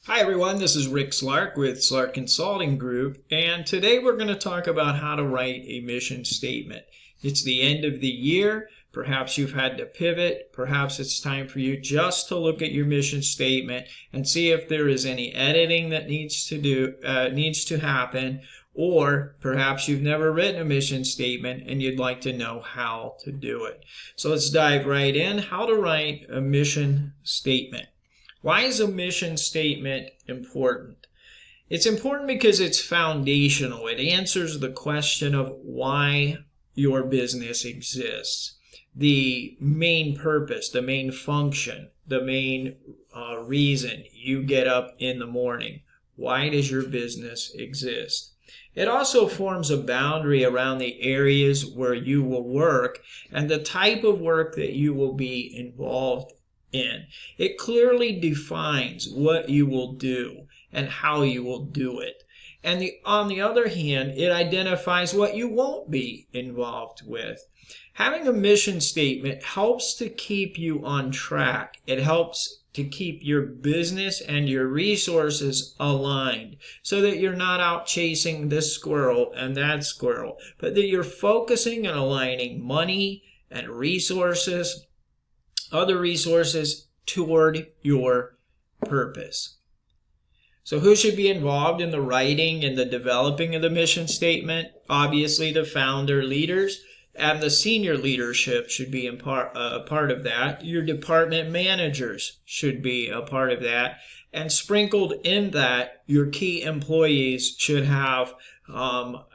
Hi everyone, this is Rick Slark with Slark Consulting Group, and today we're going to talk about how to write a mission statement. It's the end of the year, perhaps you've had to pivot, perhaps it's time for you just to look at your mission statement and see if there is any editing that needs to happen, or perhaps you've never written a mission statement and you'd like to know how to do it. So let's dive right in. How to write a mission statement. Why is a mission statement important? It's important because it's foundational. It answers the question of why your business exists. The main purpose, the main function, the main reason you get up in the morning. Why does your business exist? It also forms a boundary around the areas where you will work and the type of work that you will be involved in. It clearly defines what you will do and how you will do it. And on the other hand, it identifies what you won't be involved with. Having a mission statement helps to keep you on track. It helps to keep your business and your resources aligned so that you're not out chasing this squirrel and that squirrel, but that you're focusing and aligning money and resources, other resources, toward your purpose. So who should be involved in the writing and the developing of the mission statement? Obviously the founder leaders and the senior leadership should be a part of that. Your department managers should be a part of that. And sprinkled in that, your key employees should have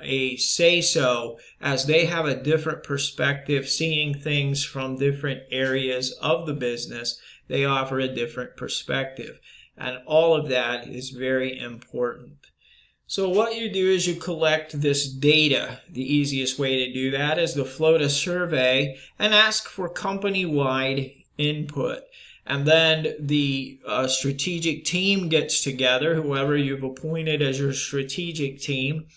a say-so, as they have a different perspective, seeing things from different areas of the business. They offer a different perspective. And all of that is very important. So what you do is you collect this data. The easiest way to do that is to float a survey and ask for company-wide input. And then the strategic team gets together, whoever you've appointed as your strategic team,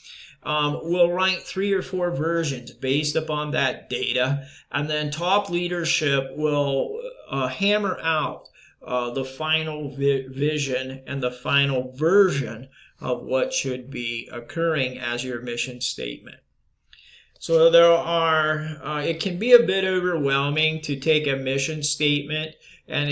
will write 3 or 4 versions based upon that data. And then top leadership will hammer out the final vision and the final version of what should be occurring as your mission statement. So it can be a bit overwhelming to take a mission statement, and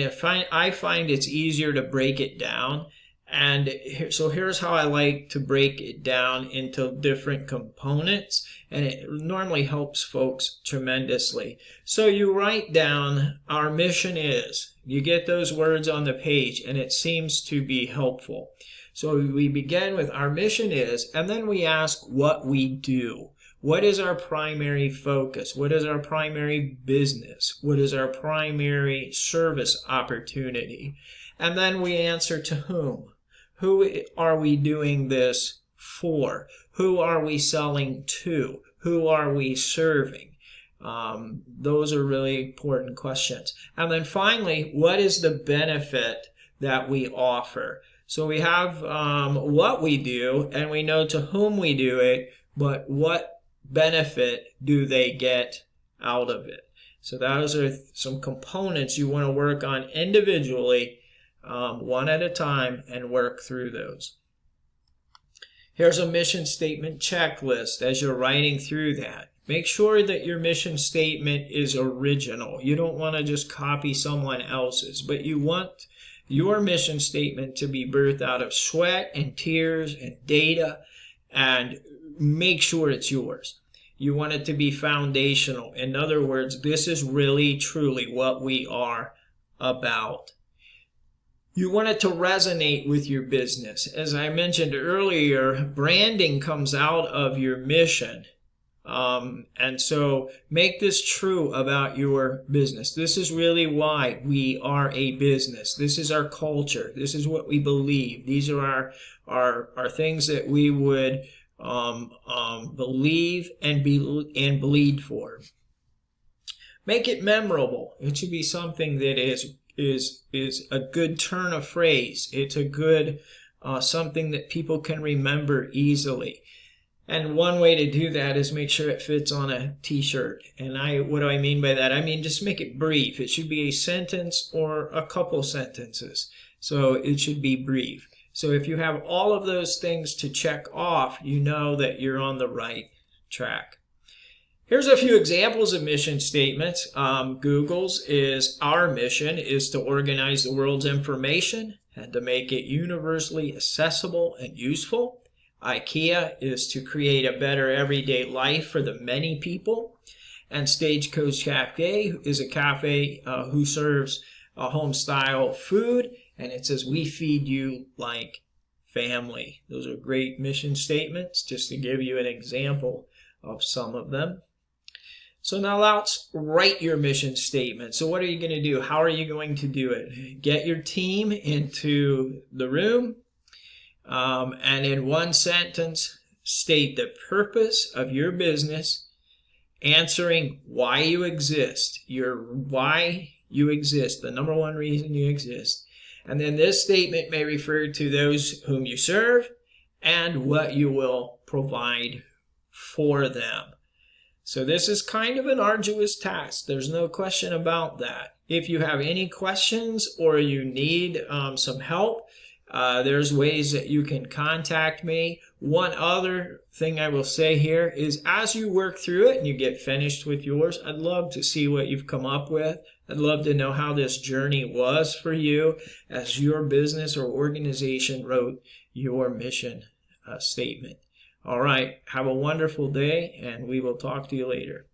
I find it's easier to break it down. And so here's how I like to break it down into different components, and it normally helps folks tremendously. So you write down, our mission is, you get those words on the page, and it seems to be helpful. So we begin with our mission is, and then we ask what we do. What is our primary focus? What is our primary business? What is our primary service opportunity? And then we answer to whom. Who are we doing this for? Who are we selling to? Who are we serving? Those are really important questions. And then finally, what is the benefit that we offer? So we have what we do, and we know to whom we do it, but what benefit do they get out of it? So those are some components you want to work on individually, one at a time, and work through those. Here's a mission statement checklist as you're writing through that. Make sure that your mission statement is original. You don't want to just copy someone else's, but you want your mission statement to be birthed out of sweat and tears and data, and make sure it's yours. You want it to be foundational. In other words, this is really truly what we are about. You want it to resonate with your business. As I mentioned earlier, branding comes out of your mission. And so make this true about your business. This is really why we are a business. This is our culture. This is what we believe. These are our things that we would believe and bleed for. Make it memorable. It should be something that is a good turn of phrase. It's a good something that people can remember easily. And one way to do that is make sure it fits on a t-shirt. And what do I mean by that? I mean, just make it brief. It should be a sentence or a couple sentences. So it should be brief. So if you have all of those things to check off, you know that you're on the right track. Here's a few examples of mission statements. Google's is our mission is to organize the world's information and to make it universally accessible and useful. IKEA is to create a better everyday life for the many people. And Stagecoach Cafe is a cafe who serves home-style food, and it says, we feed you like family. Those are great mission statements, just to give you an example of some of them. So now let's write your mission statement. So what are you going to do? How are you going to do it? Get your team into the room, and in one sentence, state the purpose of your business, answering why you exist, why you exist, the number one reason you exist. And then this statement may refer to those whom you serve and what you will provide for them. So this is kind of an arduous task. There's no question about that. If you have any questions or you need some help, there's ways that you can contact me. One other thing I will say here is as you work through it and you get finished with yours, I'd love to see what you've come up with. I'd love to know how this journey was for you as your business or organization wrote your mission statement. All right, have a wonderful day, and we will talk to you later.